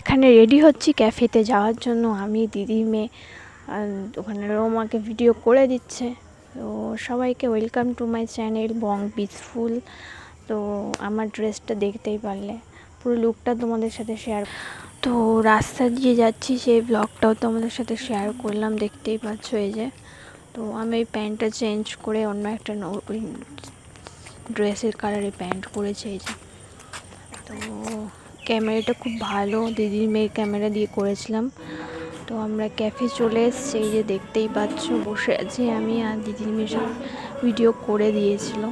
এখানে রেডি হচ্ছি ক্যাফেতে যাওয়ার জন্য, আমি দিদি মেয়ে। ওখানে রোমাকে ভিডিও করে দিচ্ছে। তো সবাইকে welcome to my channel Bong peaceful. তো আমার ড্রেসটা দেখতেই পারলে, পুরো লুকটা তোমাদের সাথে শেয়ার। তো রাস্তা দিয়ে যাচ্ছি, সেই ব্লগটাও তোমাদের সাথে শেয়ার করলাম, দেখতেই পাচ্ছ। এই যে, তো আমি এই প্যান্টটা চেঞ্জ করে অন্য একটা ড্রেসের কালারে প্যান্ট করেছি। এই যে, তো ক্যামেরাটা খুব ভালো, দিদির মেয়ের ক্যামেরা দিয়ে করেছিলাম। তো আমরা ক্যাফে চলে এসেছি, এই যে দেখতেই পাচ্ছ বসে আছি আমি, আর দিদির মেয়ে সব ভিডিও করে দিয়েছিল।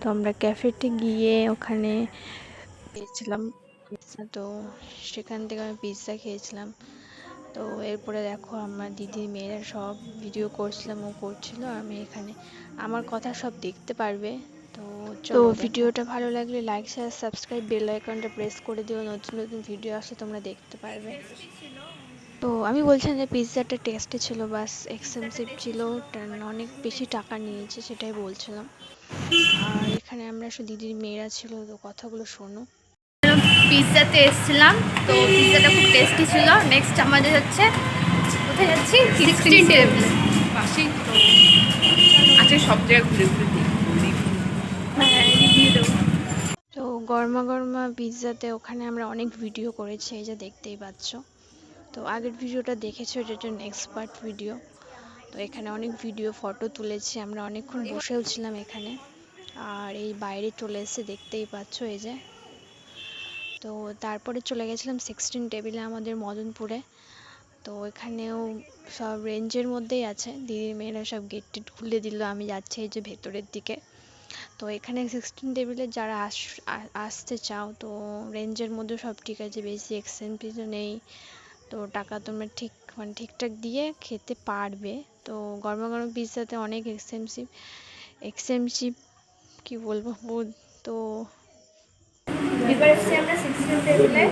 তো আমরা ক্যাফেতে গিয়ে ওখানে খেয়েছিলাম, তো সেখান থেকে আমি পিৎজা খেয়েছিলাম। তো এরপরে দেখো আমার দিদির মেয়েরা সব ভিডিও করছিলাম, ও করছিল, আমি এখানে আমার কথা সব দেখতে পারবে। তো ভিডিওটা ভালো লাগলে লাইক শেয়ার সাবস্ক্রাইব বেল আইকনটা প্রেস করে দিও, নতুন নতুন ভিডিও আসলে তোমরা দেখতে পারবে। তো আমি বলছিলাম যে পিৎজাটা টেস্টি ছিল, বাস এক্সপেন্সিভ ছিল, অনেক বেশি টাকা নিয়েছে, সেটাই বলছিলাম। আর এখানে আমরা দিদির মেয়েরা ছিল, তো কথাগুলো শোনো। পিৎজাতে এসেছিলাম, তো পিৎজাটা খুব টেস্টি ছিল। নেক্সট আমাদের হচ্ছে কোথায় যাচ্ছি, 16 টেবিল পাশেই তো আজকে সব জায়গায় ঘুরে ঘুরে রিভিউ দেবো। তো গরমা গরমা পিৎজাতে ওখানে আমরা অনেক ভিডিও করেছি, এই যে দেখতেই পাচ্ছ। তো আগের ভিডিওটা দেখেছো, এটা নেক্সট পার্ট ভিডিও। তো এখানে অনেক ভিডিও ফটো তুলেছি, আমরা অনেকক্ষণ বসেও ছিলাম এখানে। আর এই বাইরে চলে এসে দেখতেই পাচ্ছ, এই যে। তো তারপরে চলে গেছিলাম 16 টেবিলে আমাদের মদনপুরে। তো এখানেও সব রেঞ্জের মধ্যেই আছে, দিদির মেয়েরা সব গেট টেট খুলে দিল, আমি যাচ্ছি এই যে ভেতরের দিকে। তো এখানে 16 টেবিলে যারা আসতে চাও, তো রেঞ্জের মধ্যে সব ঠিক আছে, বেশি এক্সপেন্সিভ নেই। তো টাকা তোমরা ঠিকঠাক দিয়ে খেতে পারবে। তো গরমা গরম পিৎজাতে অনেক এক্সপেন্সিভ কি বলবো। তো এবার এসেছি আমরা 16 টেবিলে,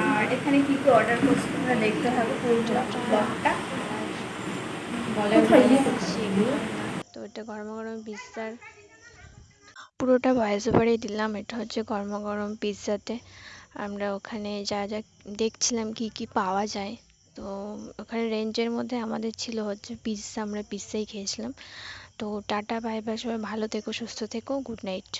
আর এখানে কি কি অর্ডার করছি তোমরা দেখতে হবে পুরো ব্লগটা। তো এটা গরমা গরম পিৎজার পুরোটা ভয়েস ওভারেই দিলাম। এটা হচ্ছে গরমা গরম পিৎজাতে আমরা ওখানে যা যা দেখছিলাম কি কি পাওয়া যায়। তো ওখানে রেঞ্জের মধ্যে আমাদের ছিল হচ্ছে পিৎজা, আমরা পিৎজাই খেয়েছিলাম। তো টাটা বাই বাই, সবাই ভালো থেকো, সুস্থ থেকো, গুড নাইট।